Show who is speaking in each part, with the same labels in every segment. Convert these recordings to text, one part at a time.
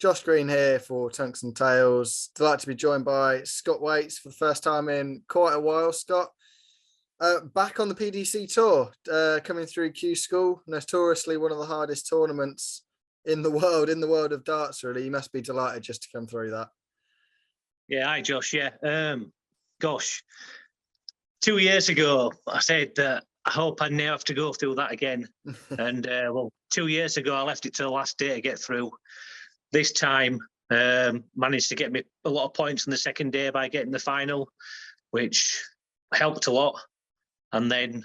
Speaker 1: Josh Green here for Tungsten Tales. Delighted to be joined by Scott Waits for the first time in quite a while. Scott, back on the PDC tour, coming through Q-School, notoriously one of the hardest tournaments in the world of darts, really. You must be delighted just to come through that.
Speaker 2: Yeah, hi Josh. Yeah, gosh, 2 years ago I said that I hope I never have to go through that again. And well, 2 years ago I left it to the last day to get through. This time, managed to get me a lot of points on the second day by getting the final, which helped a lot. And then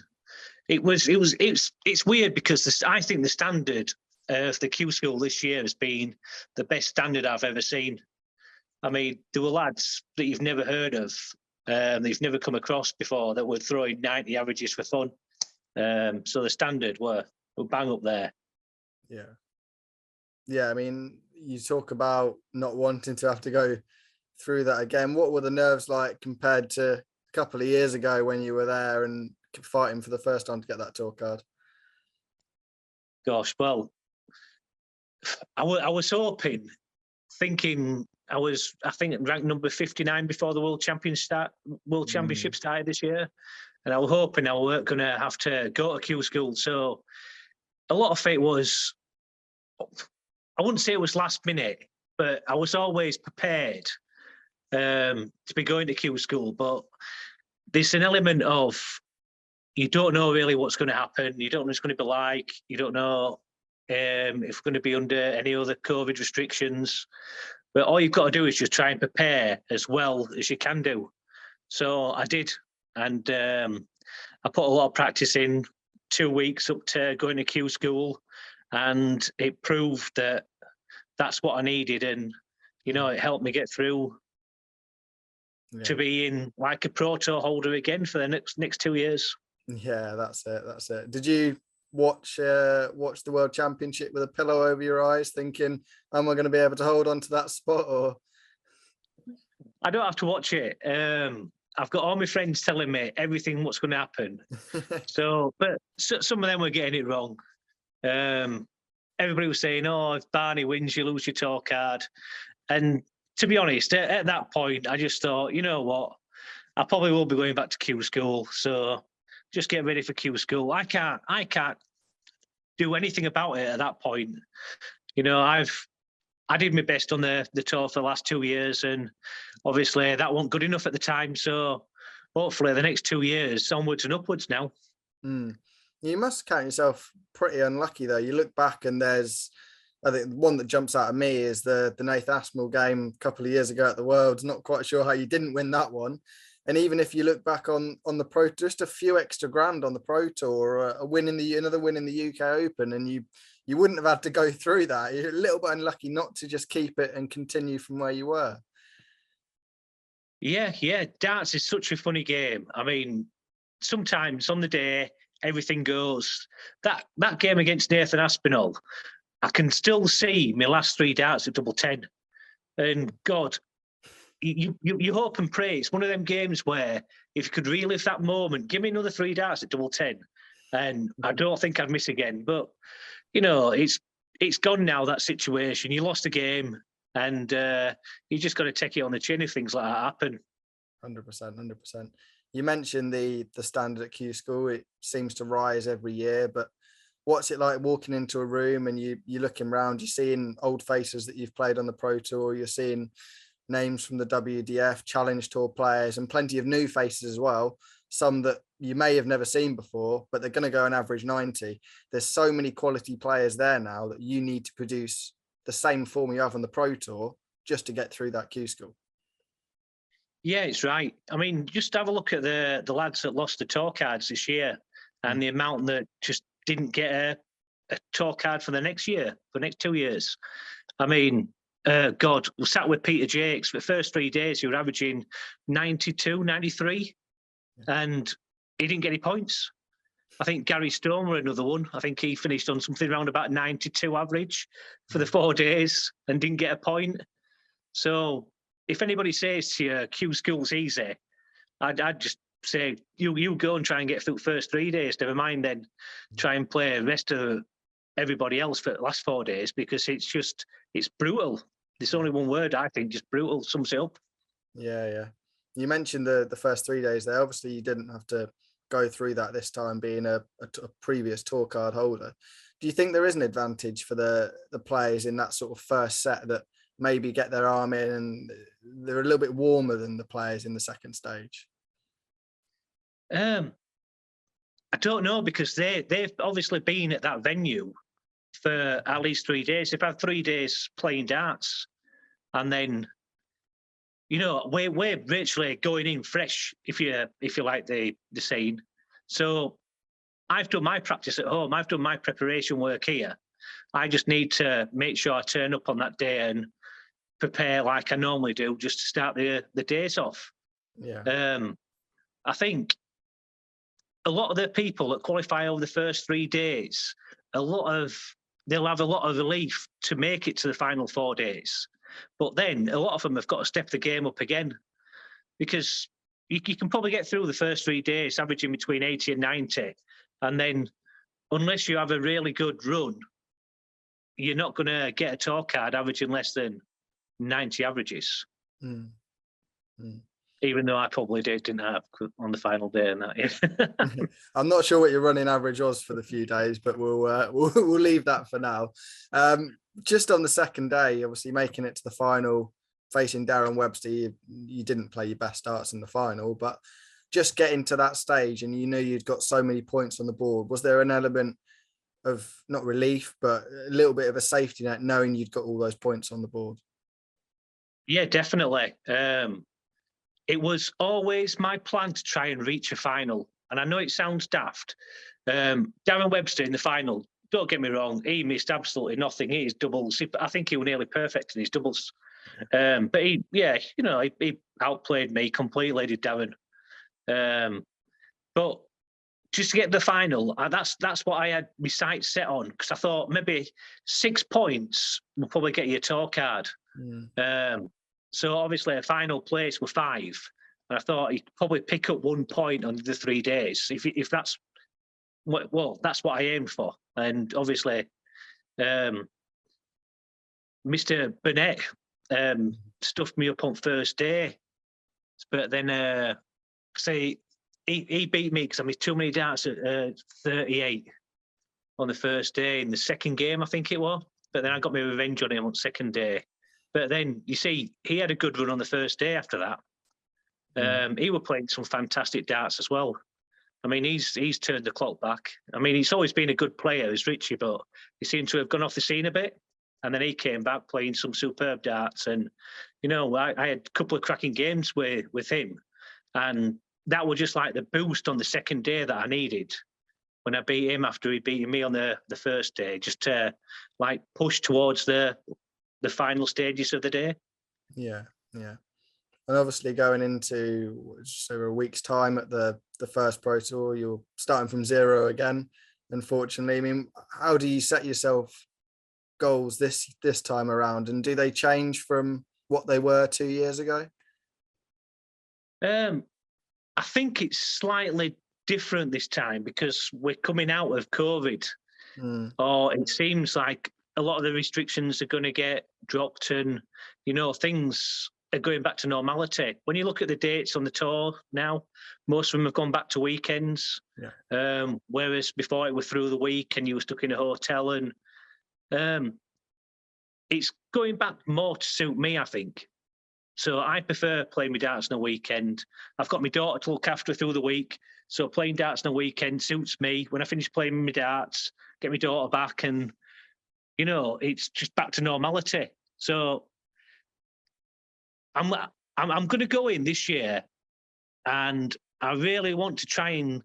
Speaker 2: it's weird because I think the standard of the Q-School this year has been the best standard I've ever seen. I mean, there were lads that you've never heard of, that you've never come across before, that were throwing 90 averages for fun. So the standard were bang up there.
Speaker 1: Yeah, I mean, you talk about not wanting to have to go through that again. What were the nerves like compared to a couple of years ago when you were there and fighting for the first time to get that tour card?
Speaker 2: Gosh, well, I was hoping, thinking I think ranked number 59 before the World Championship started this year, and I was hoping I weren't going to have to go to Q-School. So a lot of it was, I wouldn't say it was last minute, but I was always prepared to be going to Q-School. But there's an element of, you don't know really what's going to happen. You don't know what it's going to be like. You don't know if we're going to be under any other COVID restrictions. But all you've got to do is just try and prepare as well as you can do. So I did. And I put a lot of practice in, 2 weeks up to going to Q-School. And it proved that that's what I needed. And, you know, it helped me get through to being like a Pro Tour holder again for the next 2 years.
Speaker 1: Yeah, that's it. Did you watch the World Championship with a pillow over your eyes thinking, am I going to be able to hold on to that spot? Or
Speaker 2: I don't have to watch it. I've got all my friends telling me everything what's going to happen. But some of them were getting it wrong. Everybody was saying, oh, if Barney wins, you lose your tour card. And to be honest, at that point, I just thought, you know what, I probably will be going back to Q-School. So just get ready for Q-School. I can't do anything about it at that point. You know, I did my best on the tour for the last 2 years, and obviously that wasn't good enough at the time. So hopefully the next 2 years, onwards and upwards now.
Speaker 1: You must count yourself pretty unlucky, though. You look back and I think the one that jumps out at me is the Nathan Aspinall game a couple of years ago at the Worlds. Not quite sure how you didn't win that one. And even if you look back on the Pro, just a few extra grand on the Pro Tour, another win in the UK Open, and you wouldn't have had to go through that. You're a little bit unlucky not to just keep it and continue from where you were.
Speaker 2: Yeah. Darts is such a funny game. I mean, sometimes on the day, everything goes. That game against Nathan Aspinall, I can still see my last 3 darts at double 10. And God, you hope and pray. It's one of them games where if you could relive that moment, give me another 3 darts at double 10, and I don't think I'd miss again. But you know, it's gone now, that situation. You lost a game, and you just got to take it on the chin if things like that happen.
Speaker 1: 100%. You mentioned the standard at Q-School. It seems to rise every year, but what's it like walking into a room and you're looking around, you're seeing old faces that you've played on the Pro Tour, you're seeing names from the WDF, Challenge Tour players, and plenty of new faces as well, some that you may have never seen before, but they're going to go and average 90. There's so many quality players there now that you need to produce the same form you have on the Pro Tour just to get through that Q-School.
Speaker 2: Yeah, it's right. I mean, just have a look at the lads that lost the tour cards this year, and the amount that just didn't get a tour card for the next year, for the next 2 years. I mean, God, we sat with Peter Jakes for the first 3 days. He was averaging 92, 93, and he didn't get any points. I think Gary Stone were another one. I think he finished on something around about 92 average for the 4 days and didn't get a point. So if anybody says to you, Q-School's easy, I'd just say, you go and try and get through the first 3 days. Never mind then try and play the rest of everybody else for the last 4 days, because it's brutal. There's only one word, I think, just brutal, sums it up.
Speaker 1: Yeah. You mentioned the first 3 days there. Obviously, you didn't have to go through that this time, being a previous tour card holder. Do you think there is an advantage for the players in that sort of first set that maybe get their arm in and they're a little bit warmer than the players in the second stage?
Speaker 2: I don't know, because they've obviously been at that venue for at least 3 days. They've had 3 days playing darts, and then, you know, we're virtually going in fresh, if you like the saying. So I've done my practice at home. I've done my preparation work here. I just need to make sure I turn up on that day and prepare like I normally do, just to start the days off.
Speaker 1: Yeah.
Speaker 2: I think a lot of the people that qualify over the first 3 days, they'll have a lot of relief to make it to the final 4 days. But then a lot of them have got to step the game up again, because you can probably get through the first 3 days averaging between 80 and 90. And then unless you have a really good run, you're not going to get a tour card averaging less than 90 averages. Even though I probably didn't have on the final day and that.
Speaker 1: I'm not sure what your running average was for the few days, but we'll leave that for now. Just on the second day, obviously making it to the final, facing Darren Webster, you didn't play your best darts in the final, but just getting to that stage and you knew you'd got so many points on the board, was there an element of not relief, but a little bit of a safety net knowing you'd got all those points on the board?
Speaker 2: Yeah, definitely. It was always my plan to try and reach a final. And I know it sounds daft. Darren Webster in the final, don't get me wrong, he missed absolutely nothing. He is doubles. I think he was nearly perfect in his doubles. But he outplayed me completely, did Darren. But just to get the final, that's what I had my sights set on, because I thought maybe 6 points will probably get you a tour card. So obviously a final place were 5, and I thought he'd probably pick up 1 point on the 3 days if that's that's what I aimed for. And obviously, Mr. Burnett stuffed me up on first day, but then say he beat me because I missed too many darts at 38 on the first day in the second game, I think it was. But then I got my revenge on him on the second day. But then, you see, he had a good run on the first day after that. He was playing some fantastic darts as well. I mean, he's turned the clock back. I mean, he's always been a good player, as Richie, but he seemed to have gone off the scene a bit. And then he came back playing some superb darts. And, you know, I had a couple of cracking games with him. And that was just like the boost on the second day that I needed when I beat him after he beat me on the first day, just to, like, push towards the final stages of the day.
Speaker 1: Yeah. And obviously going into a week's time at the first Pro Tour, you're starting from zero again, unfortunately. I mean, how do you set yourself goals this time around, and do they change from what they were 2 years ago?
Speaker 2: I think it's slightly different this time because we're coming out of COVID, or it seems like a lot of the restrictions are going to get dropped, and, you know, things are going back to normality. When you look at the dates on the tour now, most of them have gone back to weekends. Whereas before it was through the week and you were stuck in a hotel, and it's going back more to suit me, I think. So I prefer playing my darts on a weekend. I've got my daughter to look after through the week, so playing darts on a weekend suits me. When I finish playing my darts, get my daughter back, and, you know, it's just back to normality. So I'm going to go in this year, and I really want to try and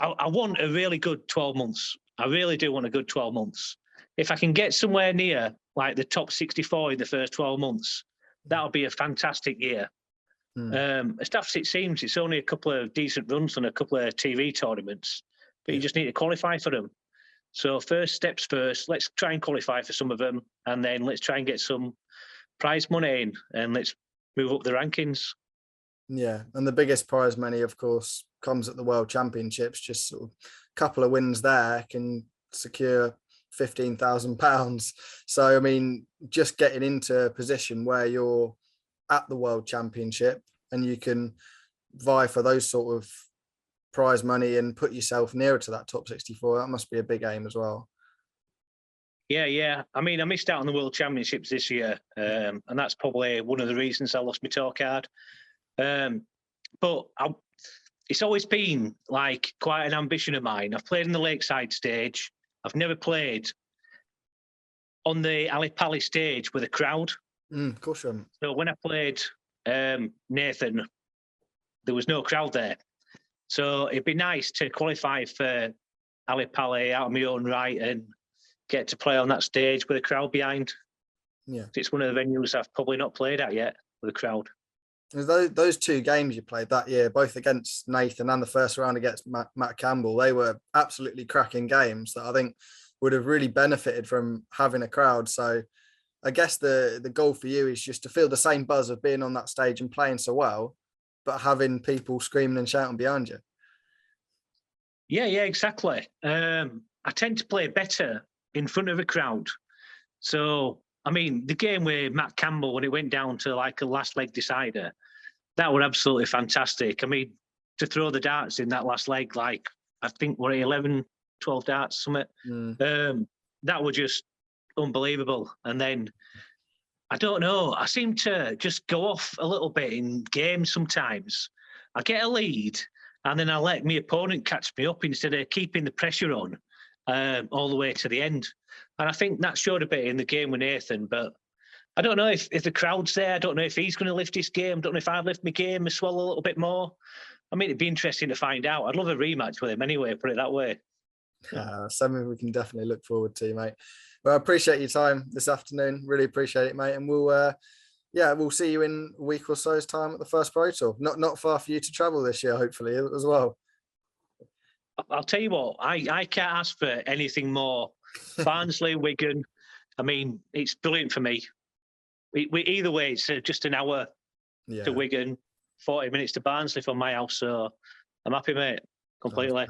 Speaker 2: I want a really good 12 months. I really do want a good 12 months. If I can get somewhere near like the top 64 in the first 12 months, that'll be a fantastic year. As tough as it seems, it's only a couple of decent runs on a couple of TV tournaments, but you just need to qualify for them. So first steps first, let's try and qualify for some of them, and then let's try and get some prize money in, and let's move up the rankings.
Speaker 1: Yeah, and the biggest prize money, of course, comes at the World Championships. Just sort of a couple of wins there can secure £15,000. So I mean, just getting into a position where you're at the World Championship and you can vie for those sort of prize money and put yourself nearer to that top 64, that must be a big aim as well.
Speaker 2: Yeah. I mean, I missed out on the World Championships this year, and that's probably one of the reasons I lost my tour card. But it's always been like quite an ambition of mine. I've played in the Lakeside stage. I've never played on the Ali Pali stage with a crowd.
Speaker 1: Of course you haven't.
Speaker 2: So when I played Nathan, there was no crowd there. So it'd be nice to qualify for Ali Pali out of my own right and get to play on that stage with a crowd behind.
Speaker 1: Yeah.
Speaker 2: It's one of the venues I've probably not played at yet with a crowd.
Speaker 1: Those two games you played that year, both against Nathan and the first round against Matt Campbell, they were absolutely cracking games that I think would have really benefited from having a crowd. So I guess the goal for you is just to feel the same buzz of being on that stage and playing so well, but having people screaming and shouting behind you.
Speaker 2: Yeah, exactly. I tend to play better in front of a crowd. So, I mean, the game with Matt Campbell, when it went down to like a last leg decider, that was absolutely fantastic. I mean, to throw the darts in that last leg, like, I think we're 11, 12 darts, something. That was just unbelievable. And then, I don't know, I seem to just go off a little bit in games sometimes. I get a lead, and then I let my opponent catch me up instead of keeping the pressure on all the way to the end. And I think that showed a bit in the game with Nathan, but I don't know if the crowd's there. I don't know if he's going to lift his game. I don't know if I'd lift my game as well a little bit more. I mean, it'd be interesting to find out. I'd love a rematch with him anyway, put it that way.
Speaker 1: Something we can definitely look forward to, mate. Well, I appreciate your time this afternoon. Really appreciate it, mate. And we'll see you in a week or so's time at the first Pro Tour. Not far for you to travel this year, hopefully, as well.
Speaker 2: I'll tell you what, I can't ask for anything more. Barnsley, Wigan, I mean, it's brilliant for me. We either way, it's just an hour to Wigan, 40 minutes to Barnsley from my house. So I'm happy, mate, completely.